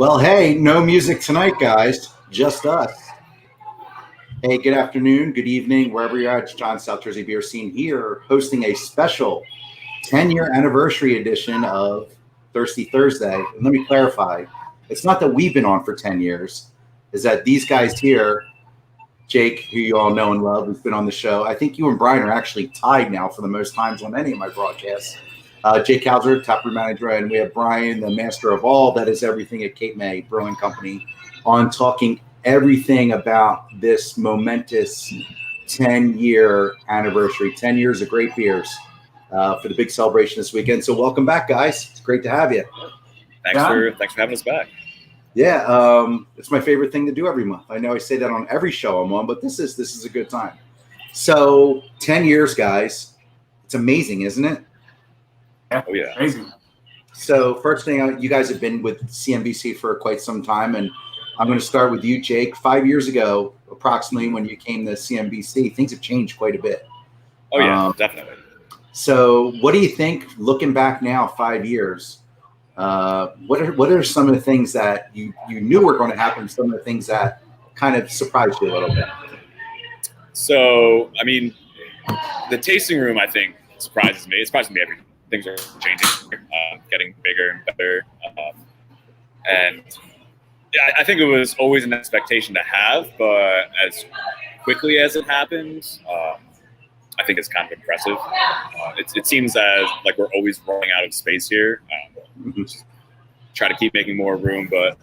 Well, hey, no music tonight, guys. Just us. Hey, good afternoon, good evening, wherever you're at. It's John, South Jersey Beer Scene here, hosting a special 10-year anniversary edition of Thirsty Thursday. And let me clarify, it's not that we've been on for 10 years, is that these guys here, Jake, who you all know and love, who's been on the show, I think you and Brian are actually tied now for the most times on any of my broadcasts. Jake Hauser, taproom manager, and we have Brian, the master of all that is everything at Cape May Brewing Company, on talking everything about this momentous 10-year anniversary, 10 years of great beers for the big celebration this weekend. So welcome back, guys. It's great to have you. Thanks for having us back. Yeah, it's my favorite thing to do every month. I know I say that on every show I'm on, but this is a good time. So 10 years, guys. It's amazing, isn't it? Oh, yeah. Crazy. So first thing, you guys have been with CNBC for quite some time, and I'm going to start with you, Jake. 5 years ago, approximately, when you came to CNBC, things have changed quite a bit. Oh, yeah, definitely. So what do you think, looking back now, 5 years, what are some of the things that you knew were going to happen, some of the things that kind of surprised you a little bit? So, I mean, the tasting room, I think, surprises me. It surprises me everything. Things are changing, getting bigger and better. And yeah, I think it was always an expectation to have, but as quickly as it happened, I think it's kind of impressive. It seems as like we're always running out of space here. Try to keep making more room, but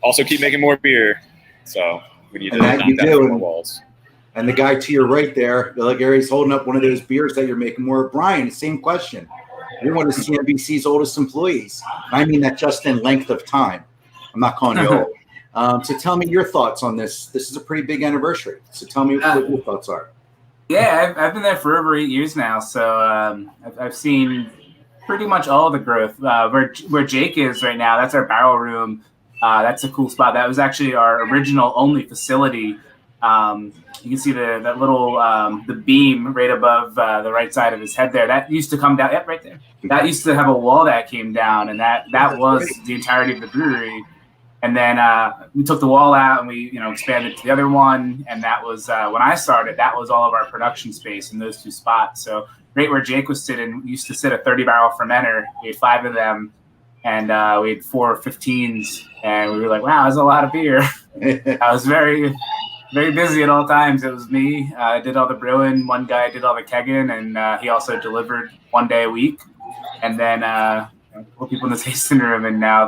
also keep making more beer. So we need to knock down more walls. And the guy to your right there, like Gary's holding up one of those beers that you're making more. Brian, same question. You're one of CNBC's oldest employees. I mean that just in length of time. I'm not calling you old. So tell me your thoughts on this. This is a pretty big anniversary. So tell me what your thoughts are. Yeah, I've been there for over 8 years now. So I've seen pretty much all the growth. Where Jake is right now, that's our barrel room. That's a cool spot. That was actually our original only facility. You can see that little the beam right above the right side of his head there. That used to come down. Yep, right there. That used to have a wall that came down, and that was the entirety of the brewery. And then we took the wall out and we expanded to the other one. And that was when I started. That was all of our production space in those two spots. So right where Jake was sitting, we used to sit a 30-barrel fermenter. We had 5 of them, and we had 4 15s, and we were like, "Wow, that's a lot of beer." I was very busy at all times. It was me. I did all the brewing. One guy did all the kegging, and he also delivered 1 day a week. And then put people in the tasting room. And now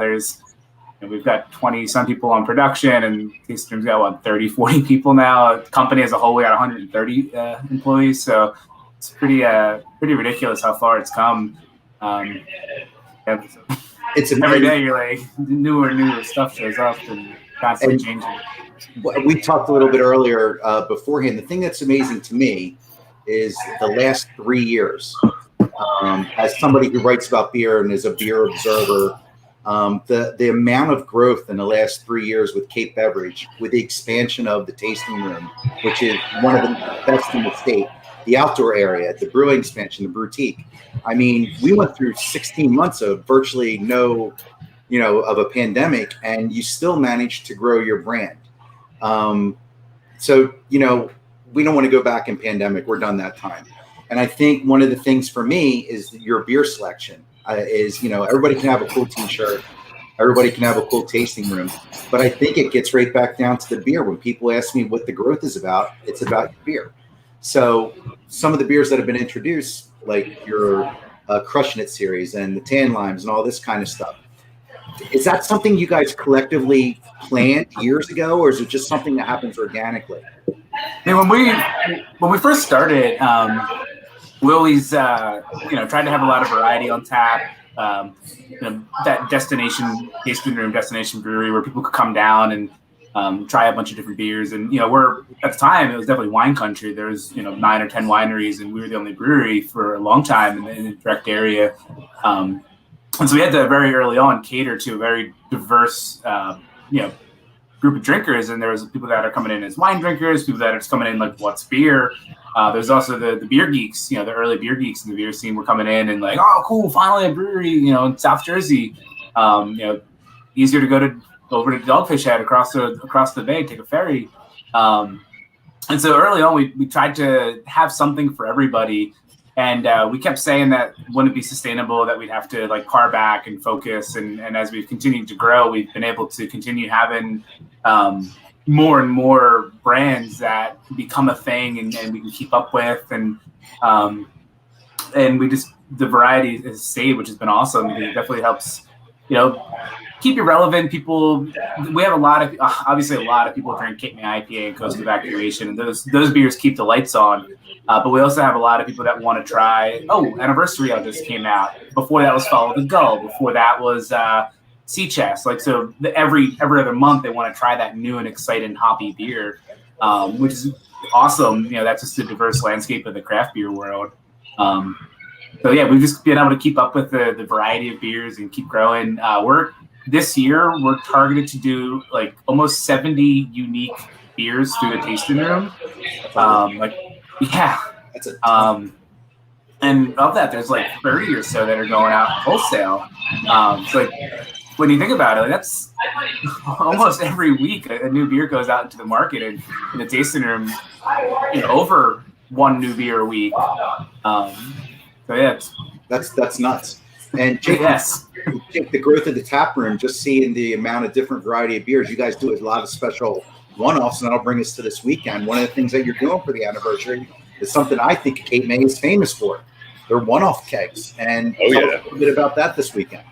we've got 20-some people on production, and tasting room's got 30, 40 people now. The company as a whole, we got 130 employees. So it's pretty ridiculous how far it's come. It's every day you're like newer stuff shows up and constantly changing. We talked a little bit earlier beforehand. The thing that's amazing to me is the last 3 years. As somebody who writes about beer and is a beer observer, the amount of growth in the last 3 years with Cape Beverage, with the expansion of the tasting room, which is one of the best in the state, the outdoor area, the brewing expansion, the boutique. I mean, we went through 16 months of virtually no, of a pandemic, and you still managed to grow your brand. So, we don't want to go back in pandemic. We're done that time. And I think one of the things for me is your beer selection is, everybody can have a cool t-shirt. Everybody can have a cool tasting room. But I think it gets right back down to the beer. When people ask me what the growth is about, it's about your beer. So some of the beers that have been introduced, like your Crushing It series and the Tan Limes and all this kind of stuff, is that something you guys collectively planned years ago, or is it just something that happens organically? When we first started, we always tried to have a lot of variety on tap. That destination tasting room, destination brewery where people could come down and try a bunch of different beers. And we're at the time it was definitely wine country. There was 9 or 10 wineries, and we were the only brewery for a long time in the direct area. And so we had to very early on cater to a very diverse, group of drinkers. And there was people that are coming in as wine drinkers, people that are just coming in like, what's beer? There's also the beer geeks, the early beer geeks in the beer scene were coming in and like, oh, cool, finally a brewery, in South Jersey. easier to go over to Dogfish Head across the bay, take a ferry. And so early on, we tried to have something for everybody. And we kept saying that wouldn't be sustainable, that we'd have to like pare back and focus. And as we've continued to grow, we've been able to continue having more and more brands that become a thing and we can keep up with. And we just, the variety has stayed, which has been awesome. It definitely helps, keep you relevant. People, we have obviously a lot of people drink Cape May IPA and Coast Evacuation, and those beers keep the lights on. But we also have a lot of people that want to try. Anniversary Ale just came out. Before that was Follow the Gull. Before that was Sea Chest. Every other month they want to try that new and exciting hoppy beer, which is awesome. That's just the diverse landscape of the craft beer world. So yeah, we've just been able to keep up with the variety of beers and keep growing. This year we're targeted to do like almost 70 unique beers through the tasting room. That's a ton. And of that, there's like 30 or so that are going out wholesale. When you think about it, that's almost every week a new beer goes out into the market, and in the tasting room, over one new beer a week. That's nuts. And Jake, Jake, the growth of the tap room, just seeing the amount of different variety of beers, you guys do a lot of special one-offs, and that'll bring us to this weekend. One of the things that you're doing for the anniversary is something I think Cape May is famous for. They're one-off kegs. And tell us a little bit about that this weekend.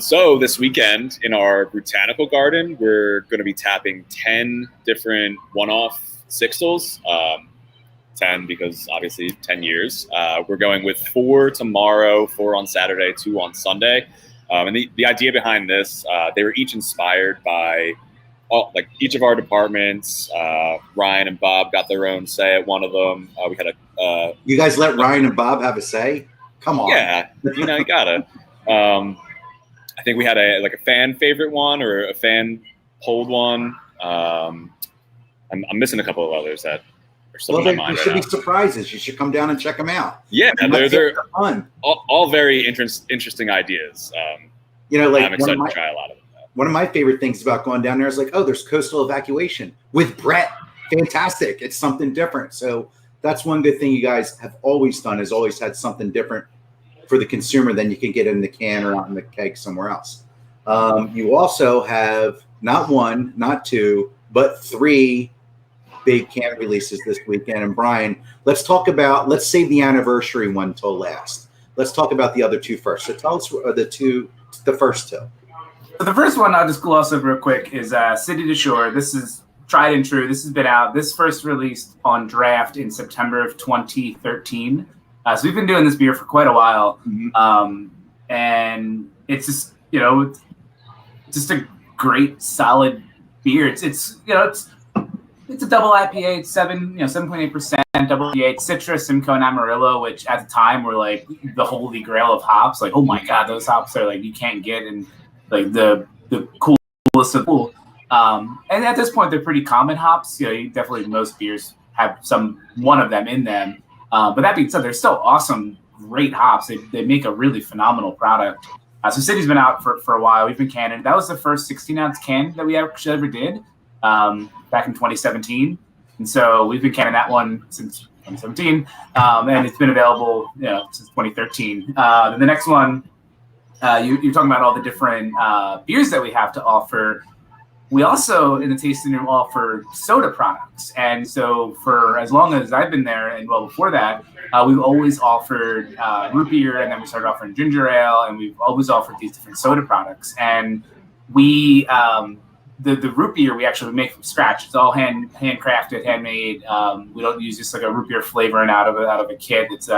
So this weekend in our Botanical Garden, we're going to be tapping 10 different one-off sixtels. 10 because obviously 10 years. We're going with 4 tomorrow, 4 on Saturday, 2 on Sunday. And the idea behind this, they were each inspired by each of our departments. Ryan and Bob got their own say at one of them. We had you guys let Ryan and Bob have a say? Come on. Yeah, you gotta. I think we had a fan favorite one or a fan polled one. I'm missing a couple of others that are still in my mind. There should be surprises. You should come down and check them out. Yeah, they're fun. All very interesting ideas. I'm excited to try a lot of them. One of my favorite things about going down there is there's Coastal Evacuation with Brett. Fantastic. It's something different. So that's one good thing you guys have always done, is always had something different for the consumer than you can get in the can or out in the keg somewhere else. You also have not 1, not 2, but 3 big can releases this weekend. And Brian, let's save the anniversary one till last. Let's talk about the other 2 first. So tell us the first 2. So the first one I'll just gloss over real quick is City to Shore. This is tried and true. This has been out. This first released on draft in September of 2013. So we've been doing this beer for quite a while. Mm-hmm. And it's just, it's just a great, solid beer. It's a double IPA. It's 7.8% double IPA. It's citrus, Simcoe, and Amarillo, which at the time were like the holy grail of hops. Like, oh my God, those hops are like you can't get in like the coolest of cool. And at this point, they're pretty common hops. Definitely most beers have one of them in them. But that being said, they're still awesome, great hops. They make a really phenomenal product. So City's been out for a while. We've been canning. That was the first 16-ounce can that we actually ever did back in 2017. And so we've been canning that one since 2017. And it's been available since 2013. And the next one, you're talking about all the different beers that we have to offer. We also, in the tasting room, offer soda products. And so for as long as I've been there, and well before that, we've always offered root beer, and then we started offering ginger ale, and we've always offered these different soda products. And we, the root beer we actually make from scratch. It's all handcrafted, handmade. We don't use just like a root beer flavoring out of a kit. It's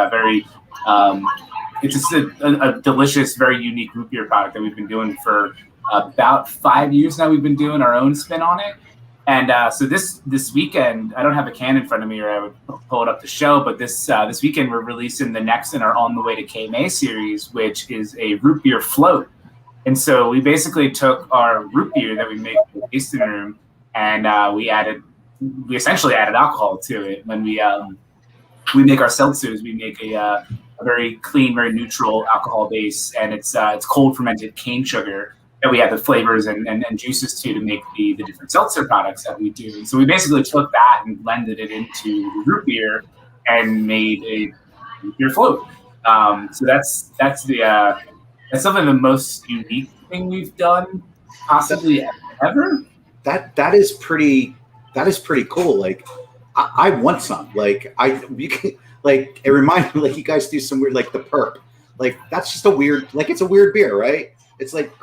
it's just a delicious, very unique root beer product that we've been doing for about 5 years now. We've been doing our own spin on it. And so this weekend, I don't have a can in front of me, or I would pull it up to show, but this weekend we're releasing the next in our On the Way to Cape May series, which is a root beer float. And so we basically took our root beer that we make in the tasting room, and we essentially added alcohol to it. When we make our seltzers, we make a very clean, very neutral alcohol base, and it's cold fermented cane sugar. that we had the flavors and juices to make the different seltzer products that we do. And so we basically took that and blended it into the root beer and made a root beer float. So that's something of the most unique thing we've done possibly ever. That is pretty cool. Like I want some. Like like it reminds me, like you guys do some weird, like the Perp. Like that's just a weird, like it's a weird beer, right? It's like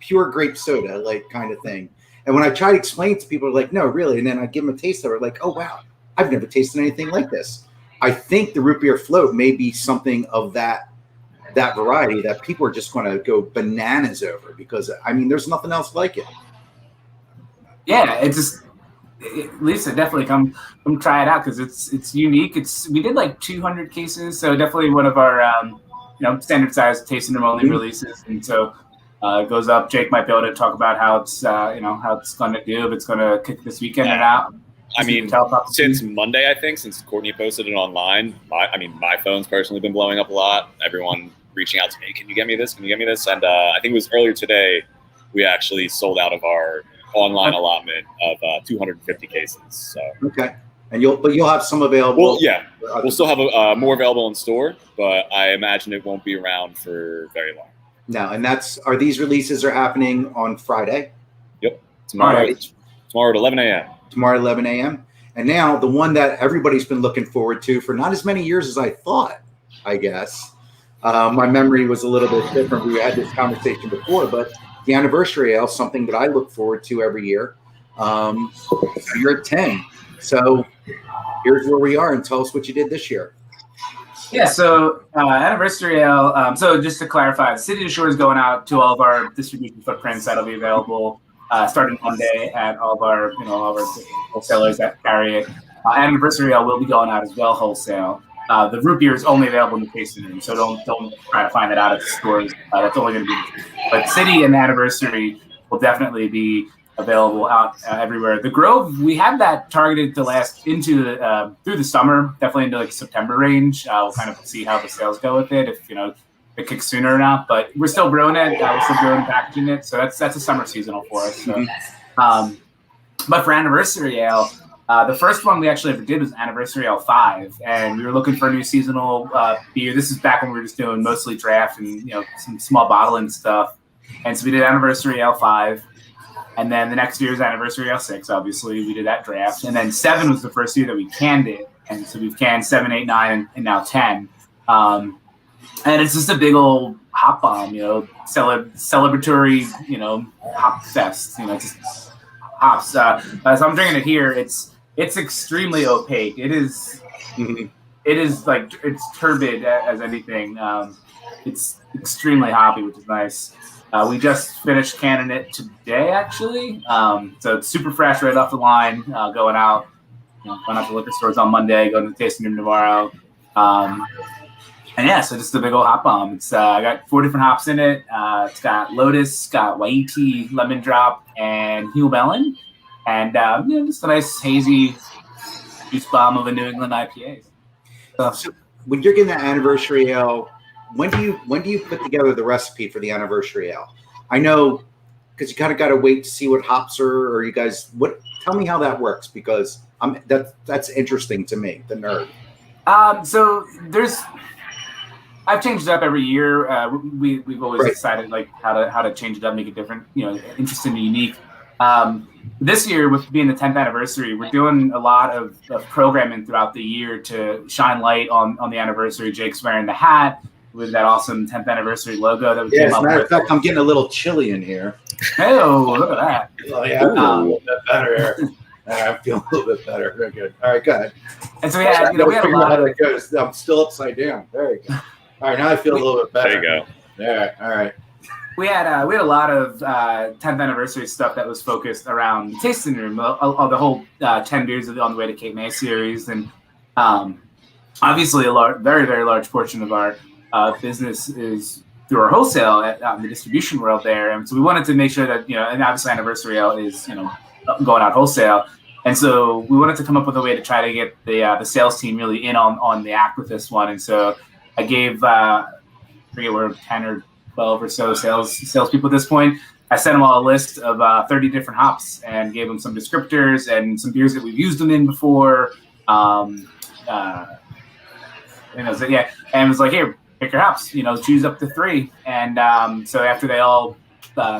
pure grape soda, like kind of thing. And when I try to explain it to people, they're like, no, really. And then I give them a taste of it, like, oh wow, I've never tasted anything like this. I think the root beer float may be something of that variety that people are just going to go bananas over, because I mean, there's nothing else like it. Yeah, Lisa, definitely come try it out, because it's unique. We did like 200 cases, so definitely one of our standard size tasting room only releases, and so it goes up. Jake might be able to talk about how it's how it's going to do, if it's going to kick this weekend or not. I mean, since Monday, I think, since Courtney posted it online, my phone's personally been blowing up a lot. Everyone reaching out to me, can you get me this? Can you get me this? And I think it was earlier today, we actually sold out of our online allotment of 250 cases. So okay, and you'll have some available. Well, yeah, we'll still have more available in store, but I imagine it won't be around for very long. No, and are these releases are happening on Friday? Yep, tomorrow at 11 a.m. Tomorrow at 11 a.m. And now the one that everybody's been looking forward to for not as many years as I thought, I guess. My memory was a little bit different. We had this conversation before, but the anniversary ale, something that I look forward to every year. You're at 10. So here's where we are, and tell us what you did this year. Yeah, so anniversary ale. So just to clarify, City to Shore is going out to all of our distribution footprints. That'll be available starting Monday at all of our wholesalers that carry it. Anniversary ale will be going out as well wholesale. The root beer is only available in the tasting room, so don't try to find that out at the stores. That's only going to be. But City and Anniversary will definitely be available out everywhere. The Grove, we have that targeted to last into through the summer, definitely into like September range. We'll kind of see how the sales go with it, if it kicks sooner or not. But we're still brewing it. We're still brewing and packaging it, so that's a summer seasonal for us. So, but for Anniversary Ale, the first one we actually ever did was Anniversary Ale 5, and we were looking for a new seasonal beer. This is back when we were just doing mostly draft and some small bottling stuff. And so we did Anniversary Ale 5, and then the next year's Anniversary Ale 6. Obviously, we did that draft, and then 7 was the first year that we canned it, and so we've canned 7, 8, 9, and now 10. And it's just a big old hop bomb, celebratory, hop fest. Just hops. So I'm drinking it here. It's extremely opaque. It is like it's turbid as anything. It's extremely hoppy, which is nice. We just finished canning it today, actually. So it's super fresh, right off the line, going out. Going out to liquor stores on Monday, going to the tasting room tomorrow. And yeah, so just a big old hop bomb. It's I got 4 different hops in it. It's got Lotus, got Waiti, Lemon Drop, and Hugh Melon. And just a nice hazy juice bomb of a New England IPA. So when you're getting that Anniversary Ale, when do you put together the recipe for the Anniversary Ale? I know, because you kind of got to wait to see what hops are, or you guys. Tell me how that works, because that's interesting to me, the nerd. So I've changed it up every year. We've always decided like how to change it up, make it different, interesting and unique. This year, with being the 10th anniversary, we're doing a lot of programming throughout the year to shine light on the anniversary. Jake's wearing the hat with that awesome 10th anniversary logo that we came up with. As a matter of fact, I'm getting a little chilly in here. Hey, look at that. Oh, yeah, I feel a little bit better. I feel a little bit better. Very good. All right, go ahead. And so we had a lot of... I'm still upside down. There you go. All right, now I feel a little bit better. There you go. All right. We had a lot of 10th anniversary stuff that was focused around the tasting room, the whole 10 beers on the way to Cape May series, and obviously a very, very large portion of our business is through our wholesale out in the distribution world there, and so we wanted to make sure that and obviously Anniversary Ale is going out wholesale, and so we wanted to come up with a way to try to get the sales team really in on the act with this one, and so I gave I forget where 10 or 12 or so salespeople at this point. I sent them all a list of 30 different hops and gave them some descriptors and some beers that we've used them in before. And I was like, and it was like, here, pick your hops, choose up to 3. And so after they all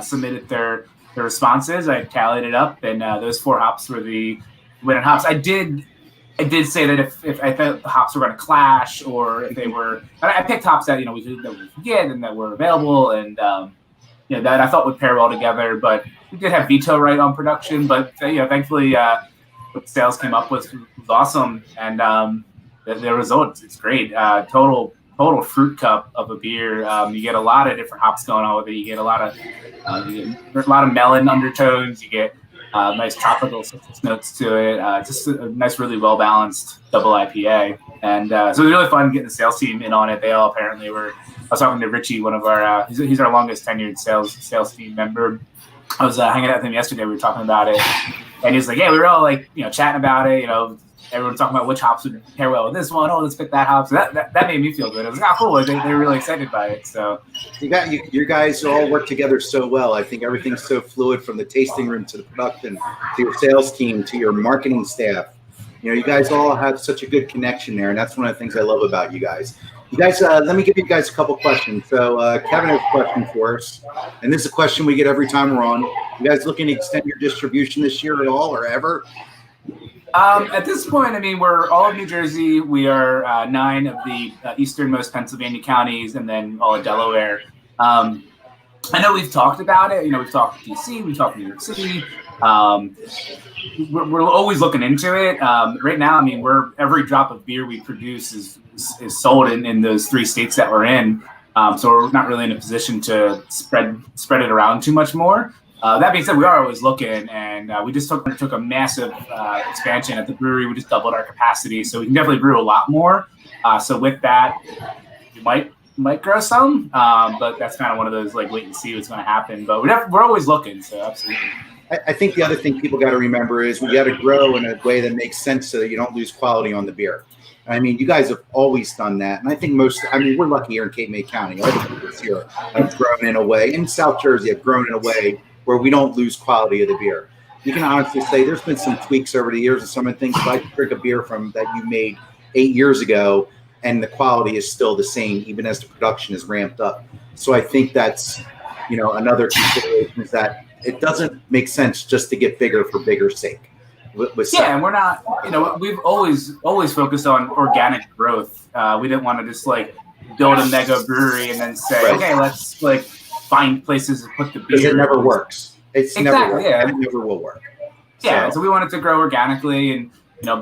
submitted their responses, I tallied it up, and those 4 hops were the winning hops. I did say that if I thought the hops were going to clash, or if they were, I picked hops that we could get and that were available, and that I thought would pair well together. But we did have veto right on production, but thankfully what sales came up with was awesome, and the result is great. Total fruit cup of a beer. You get a lot of different hops going on with it. You get a lot of melon undertones. You get nice tropical citrus notes to it. Just a nice, really well balanced double IPA. And so it was really fun getting the sales team in on it. They all apparently were. I was talking to Richie, one of our he's our longest tenured sales team member. I was hanging out with him yesterday. We were talking about it, and he was like, "Yeah, we were all chatting about it. Everyone talking about which hops would pair well with this one. Oh, let's pick that hop." So that made me feel good. I was like, "Oh, cool!" They're really excited by it. So you guys all work together so well. I think everything's so fluid, from the tasting room to the production to your sales team to your marketing staff. You guys all have such a good connection there, and that's one of the things I love about you guys. You guys, let me give you guys a couple questions. So Kevin has a question for us, and this is a question we get every time we're on. You guys looking to extend your distribution this year at all, or ever? At this point, we're all of New Jersey. We are 9 of the easternmost Pennsylvania counties, and then all of Delaware. I know we've talked about it. We've talked DC, we've talked New York City. We're always looking into it. Right now, every drop of beer we produce is sold in those 3 states that we're in. So we're not really in a position to spread it around too much more. That being said, we are always looking, and we just took a massive expansion at the brewery. We just doubled our capacity, so we can definitely brew a lot more. So with that, we might grow some, but that's kind of one of those wait and see what's going to happen. But we're always looking, so absolutely. I think the other thing people got to remember is we got to grow in a way that makes sense so that you don't lose quality on the beer. You guys have always done that. And I think we're lucky here in Cape May County. All the people here have grown in a way, in South Jersey have grown in a way where we don't lose quality of the beer. You can honestly say there's been some tweaks over the years of some of the things. If I drink a beer that you made 8 years ago, and the quality is still the same, even as the production is ramped up. So I think that's, another consideration is that it doesn't make sense just to get bigger for bigger's sake. And we're not, we've always focused on organic growth. We didn't want to just build a mega brewery and then say, okay, let's find places to put the beer. Because it never works. It's exactly, never worked. Yeah. It never will work. Yeah, so we wanted to grow organically and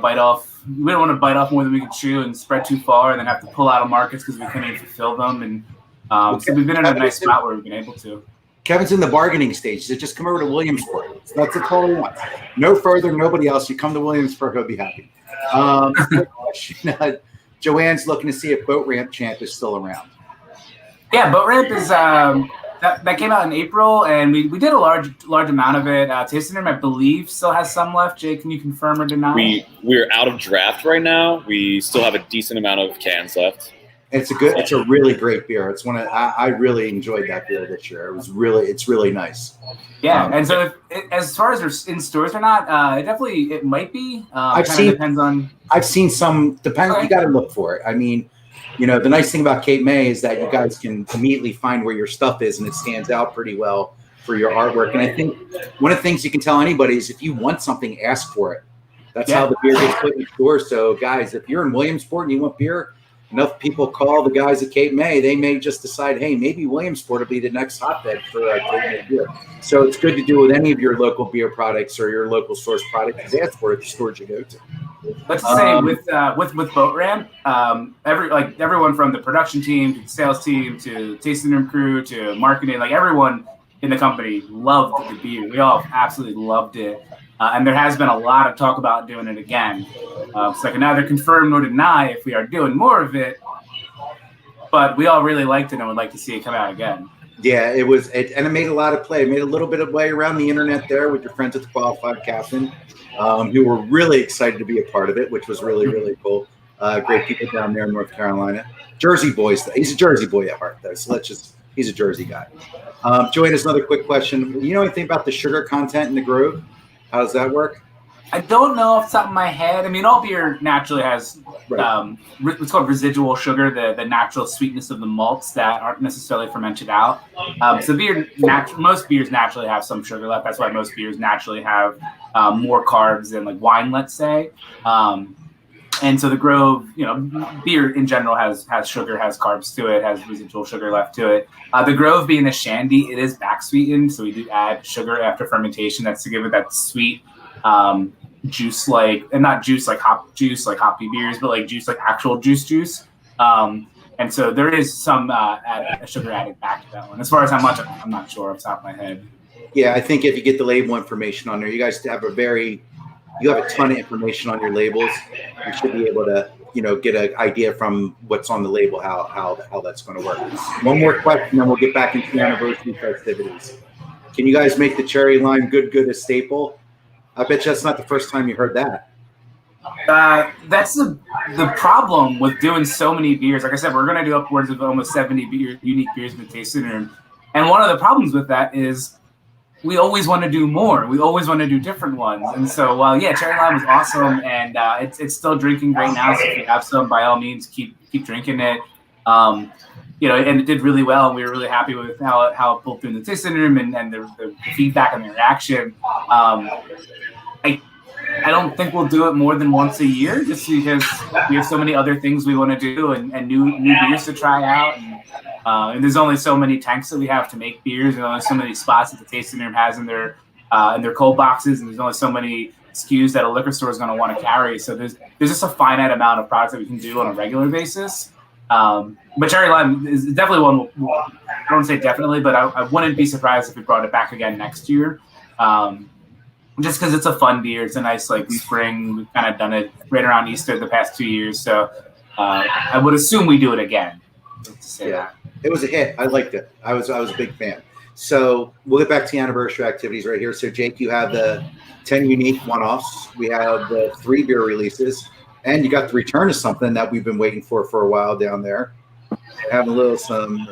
bite off. We don't want to bite off more than we can chew and spread too far and then have to pull out of markets because we couldn't fulfill them. And so we've been in a nice spot where we've been able to. Kevin's in the bargaining stage. So just come over to Williamsport. That's all he wants. No further, nobody else. You come to Williamsport, he'll be happy. Joanne's looking to see if Boat Ramp Champ is still around. Yeah, Boat Ramp is that came out in April, and we did a large amount of it. Tasting Room, I believe, still has some left. Jay, can you confirm or deny? We're out of draft right now. We still have a decent amount of cans left. It's a really great beer. It's I really enjoyed that beer this year. It's really nice. Yeah, and so as far as they're in stores or not, it might be. Depends on. I've seen some. Depends. Okay. You got to look for it. The nice thing about Cape May is that you guys can immediately find where your stuff is, and it stands out pretty well for your artwork. And I think one of the things you can tell anybody is if you want something, ask for it. That's how the beer gets put in stores. So, guys, if you're in Williamsport and you want beer, enough people call the guys at Cape May, they may just decide, hey, maybe Williamsport will be the next hotbed for Cape May beer. So it's good to do with any of your local beer products or your local source product, because that's where the stores you go to. Let's say with Boat Ramp, everyone from the production team to the sales team to tasting room crew to marketing, everyone in the company loved the beer. We all absolutely loved it. And there has been a lot of talk about doing it again. So I can neither confirm nor deny if we are doing more of it, but we all really liked it and would like to see it come out again. Yeah, and it made a lot of play. It made a little bit of way around the internet there with your friends at the Qualified Captain, who were really excited to be a part of it, which was really, really cool. Great people down there in North Carolina. Jersey boys. He's a Jersey boy at heart, though, so let's just He's a Jersey guy. Joanne, there's another quick question. You know anything about the sugar content in the Grove? How does that work? I don't know off the top of my head. I mean, all beer naturally has what's called residual sugar, the natural sweetness of the malts that aren't necessarily fermented out. So most beers naturally have some sugar left. That's why most beers naturally have more carbs than like wine, let's say. And so the Grove, beer in general has sugar, has carbs to it, has residual sugar left to it. The Grove being a shandy, it is back sweetened, so we do add sugar after fermentation. That's to give it that sweet juice, and not juice like hop juice, like hoppy beers, but like juice, like actual juice. And so there is some sugar added back to that one. As far as how much, I'm not sure off the top of my head. Yeah, I think if you get the label information on there, you guys have you have a ton of information on your labels. You should be able to, get an idea from what's on the label, how that's going to work. One more question, then we'll get back into the anniversary festivities. Can you guys make the cherry lime good a staple? I bet you that's not the first time you heard that. That's the problem with doing so many beers. Like I said, we're going to do upwards of almost 70 unique beers in the tasting room. And one of the problems with that is we always want to do more. We always want to do different ones. And so, cherry lime was awesome, and it's still drinking great now. So if you have some, by all means, keep drinking it. And it did really well. And we were really happy with how it pulled through in the tasting room and the feedback and the reaction. I don't think we'll do it more than once a year, just because we have so many other things we want to do and new beers to try out. And there's only so many tanks that we have to make beers, and only so many spots that the tasting room has in their cold boxes, and there's only so many SKUs that a liquor store is going to want to carry. So there's just a finite amount of products that we can do on a regular basis. But cherry lime is definitely one. I don't say definitely, but I wouldn't be surprised if we brought it back again next year. Just because it's a fun beer. It's a nice spring. We've kind of done it right around Easter the past 2 years. So I would assume we do it again. That. It was a hit. I liked it. I was a big fan. So we'll get back to the anniversary activities right here. So Jake, you have the 10 unique one-offs. We have the 3 beer releases, and you got the return of something that we've been waiting for a while down there. We're having a little some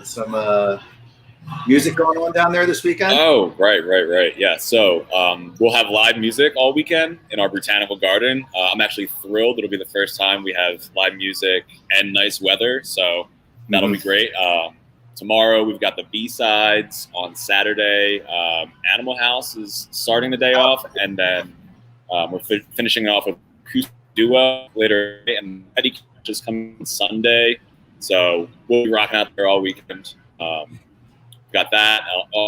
music going on down there this weekend. Oh, right. Yeah. So we'll have live music all weekend in our Botanical Garden. I'm actually thrilled. It'll be the first time we have live music and nice weather. So that'll be great. Tomorrow we've got the B-sides. On Saturday, Animal House is starting the day off, and then we're finishing it off with Duo later, and Eddie just coming Sunday. So we'll be rocking out there all weekend. Got that.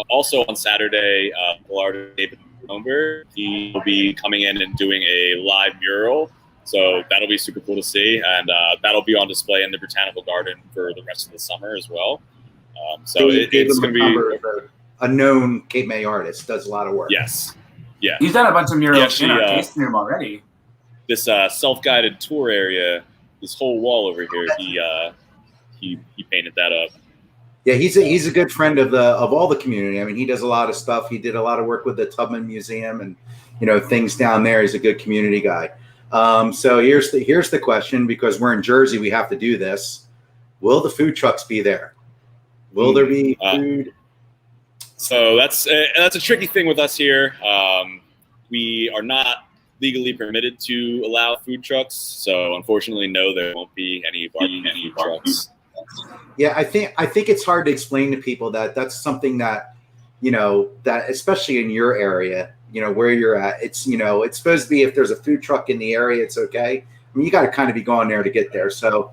Also on Saturday, artist David Bloomberg, he will be coming in and doing a live mural. So that'll be super cool to see, and that'll be on display in the Botanical Garden for the rest of the summer as well. So it's going to be a known Cape May artist, does a lot of work. Yes, yeah. He's done a bunch of murals in our tasting room already. This self-guided tour area, this whole wall over here, he painted that up. Yeah, he's a good friend of all the community. I mean, he does a lot of stuff. He did a lot of work with the Tubman Museum and things down there. He's a good community guy. So here's the question, because we're in Jersey, we have to do this. Will the food trucks be there? Will there be food? So that's a tricky thing with us here. We are not legally permitted to allow food trucks. So unfortunately, no, there won't be any barbecue trucks. Yeah, I think it's hard to explain to people that that's something that, that especially in your area, where you're at, it's supposed to be, if there's a food truck in the area, it's okay. I mean, you got to kind of be going there to get there. So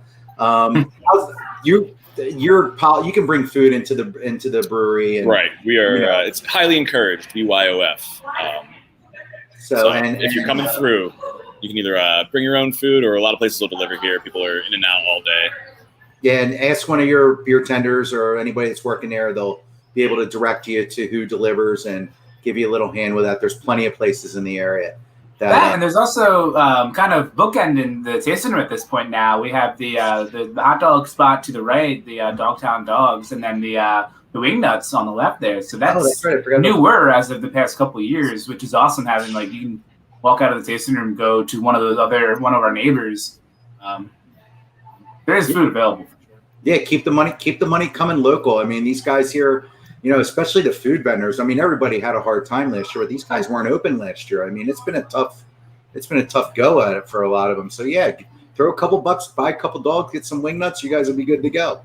you can bring food into the brewery. And, right. We are, it's highly encouraged, BYOF. So if you're coming through, you can either bring your own food, or a lot of places will deliver here. People are in and out all day. Yeah, and ask one of your beer tenders or anybody that's working there. They'll be able to direct you to who delivers and give you a little hand with that. There's plenty of places in the area. And there's also kind of bookending the tasting room at this point now. We have the hot dog spot to the right, the Dogtown Dogs, and then the wing nuts on the left there. So that's newer as of the past couple of years, which is awesome. Having you can walk out of the tasting room, go to one of our neighbors. There is food available. Yeah, keep the money coming local. I mean, these guys here, especially the food vendors. I mean, everybody had a hard time last year, but these guys weren't open last year. I mean, it's been a tough go at it for a lot of them. So yeah, throw a couple bucks, buy a couple dogs, get some wing nuts. You guys will be good to go.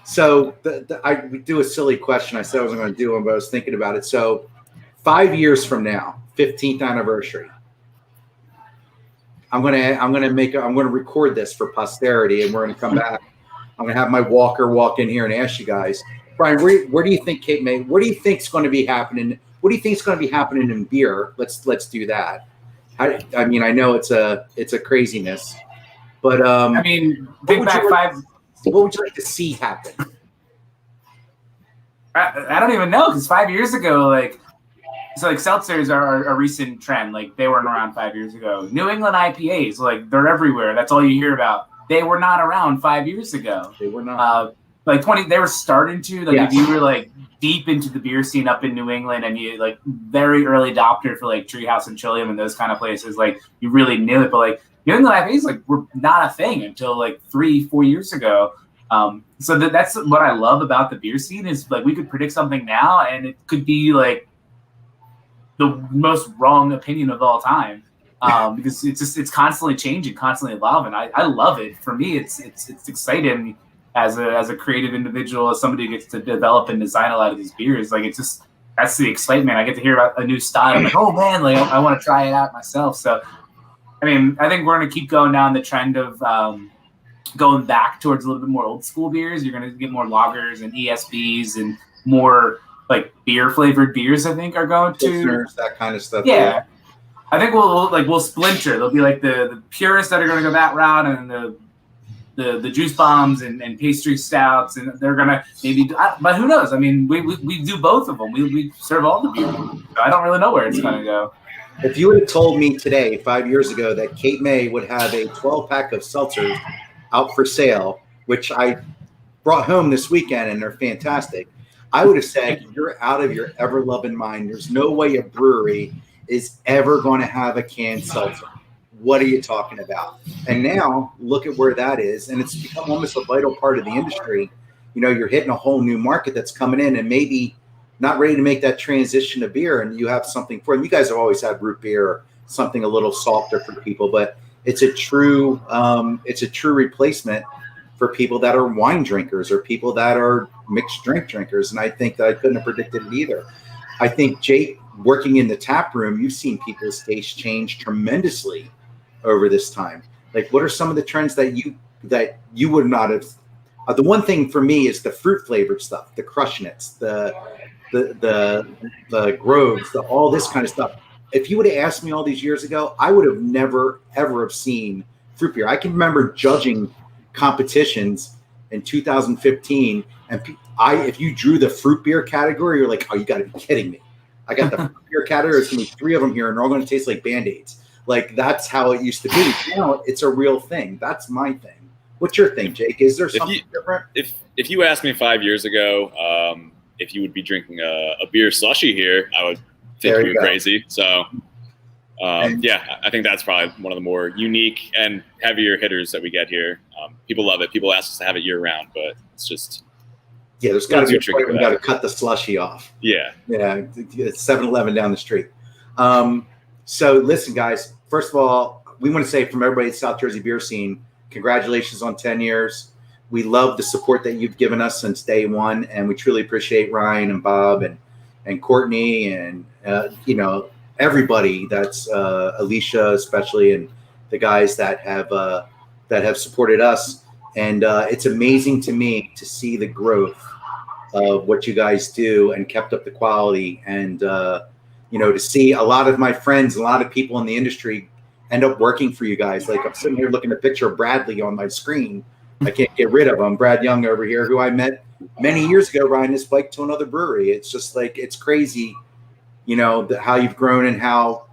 So we do a silly question. I said I wasn't going to do one, but I was thinking about it. So 5 years from now, 15th anniversary, I'm going to record this for posterity, and we're going to come back. I'm going to have my walker walk in here and ask you guys, Brian, where do you think Cape May? What do you think is going to be happening? What do you think is going to be happening in beer? Let's do that. I mean, I know it's a craziness, but I mean, think back what would you like to see happen? I don't even know, because 5 years ago, seltzers are a recent trend. Like, they weren't around 5 years ago. New England IPAs, like, they're everywhere. That's all you hear about. They were not around 5 years ago. They were not. They were starting to. Like, yes. If you were like deep into the beer scene up in New England, and you like very early adopter for like Treehouse and Trillium and those kind of places, like, you really knew it. But like New England IPAs, like, were not a thing until like 3-4 years ago. So that's what I love about the beer scene, is like we could predict something now, and it could be like the most wrong opinion of all time, because it's constantly changing, constantly evolving. I love it. For me, it's exciting as a creative individual, as somebody who gets to develop and design a lot of these beers. Like, it's just, that's the excitement. I get to hear about a new style. I'm like, oh man, like I want to try it out myself. So, I mean, I think we're going to keep going down the trend of going back towards a little bit more old school beers. You're going to get more lagers and ESBs and more like beer flavored beers. I think are going to that kind of stuff. Yeah. I think we'll splinter. There'll be like the purists that are going to go that route, and the juice bombs and pastry stouts, and they're going to maybe, but who knows? I mean, we do both of them. We serve all the beer. I don't really know where it's going to go. If you would have told me today, 5 years ago, that Cape May would have a 12-pack of seltzers out for sale, which I brought home this weekend, and they're fantastic, I would have said, you're out of your ever-loving mind. There's no way a brewery is ever going to have a canned seltzer. What are you talking about? And now look at where that is, and it's become almost a vital part of the industry. You're hitting a whole new market that's coming in, and maybe not ready to make that transition to beer, and you have something for them. You guys have always had root beer, or something a little softer for people, but it's a true replacement for people that are wine drinkers or people that are mixed drink drinkers. And I think that I couldn't have predicted it either. I think, Jake, working in the tap room, you've seen people's taste change tremendously over this time. Like, what are some of the trends that you would not have? The one thing for me is the fruit flavored stuff, the Crushnets, the Groves, all this kind of stuff. If you would have asked me all these years ago, I would have never, ever have seen fruit beer. I can remember judging competitions in 2015, and if you drew the fruit beer category, you're like, oh, you got to be kidding me. I got the fruit beer category. There's going to be 3 of them here, and they're all going to taste like Band-Aids. Like, that's how it used to be. Now it's a real thing. That's my thing. What's your thing, Jake? Is there something different? If you asked me 5 years ago, if you would be drinking a beer slushy here, I would think you were crazy. So, yeah, I think that's probably one of the more unique and heavier hitters that we get here. People love it. People ask us to have it year round, but it's just there's got to be a point where we got to cut the slushy off. Yeah, it's 7-Eleven down the street. So listen, guys. First of all, we want to say from everybody at South Jersey beer scene, congratulations on 10 years. We love the support that you've given us since day one, and we truly appreciate Ryan and Bob and Courtney and everybody that's Alicia especially, and the guys that have supported us. And it's amazing to me to see the growth of what you guys do and kept up the quality, and to see a lot of my friends, a lot of people in the industry end up working for you guys. Like, I'm sitting here looking at a picture of Bradley on my screen. I can't get rid of him. Brad Young over here, who I met many years ago, riding his bike to another brewery. It's just like, it's crazy, how you've grown and how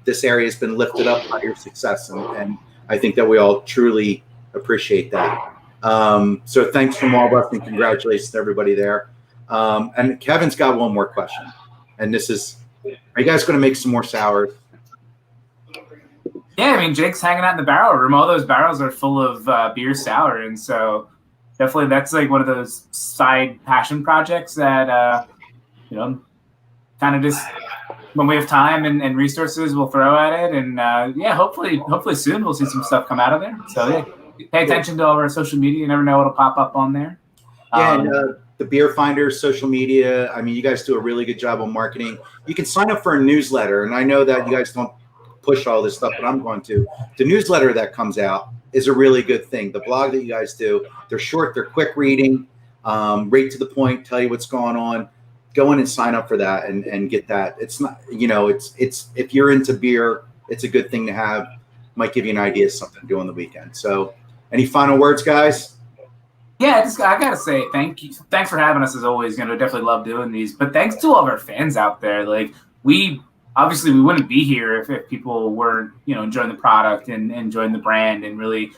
this area has been lifted up by your success. And I think that we all truly appreciate that. So thanks from all of us, and congratulations to everybody there. And Kevin's got one more question. And this is, are you guys going to make some more sours? Yeah, I mean, Jake's hanging out in the barrel room. All those barrels are full of beer sour, and so definitely that's like one of those side passion projects that kind of just when we have time and resources, we'll throw at it. And hopefully soon we'll see some stuff come out of there. So yeah, pay attention to all of our social media. You never know what'll pop up on there. Yeah, and the Beer Finders social media. I mean, you guys do a really good job on marketing. You can sign up for a newsletter, and I know that you guys don't push all this stuff, but I'm going to. The newsletter that comes out is a really good thing. The blog that you guys do, they're short, they're quick reading, right to the point, tell you what's going on. Go in and sign up for that and get that. It's not, it's if you're into beer, it's a good thing to have. Might give you an idea of something to do on the weekend. So, any final words, guys? Yeah, I gotta say thank you. Thanks for having us as always. Definitely love doing these. But thanks to all of our fans out there. Like we wouldn't be here if people weren't enjoying the product and enjoying the brand and really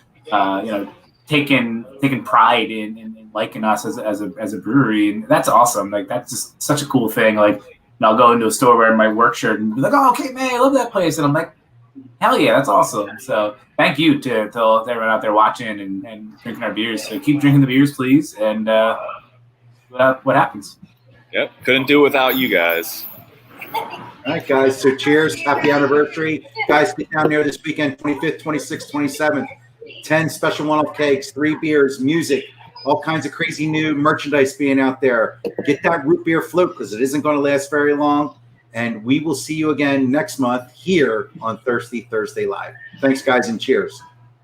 taking pride in liking us as a brewery, and that's awesome. Like that's just such a cool thing. Like I'll go into a store wearing my work shirt and be like, "Oh, okay, man, I love that place," and I'm like, "Hell yeah, that's awesome!" So thank you to everyone out there watching and drinking our beers. So keep drinking the beers, please, and what happens? Yep, couldn't do it without you guys. All right, guys. So cheers. Happy anniversary. Guys, get down there this weekend, 25th, 26th, 27th. 10 special one-off cakes, 3 beers, music, all kinds of crazy new merchandise being out there. Get that root beer float because it isn't going to last very long. And we will see you again next month here on Thirsty Thursday Live. Thanks, guys, and cheers.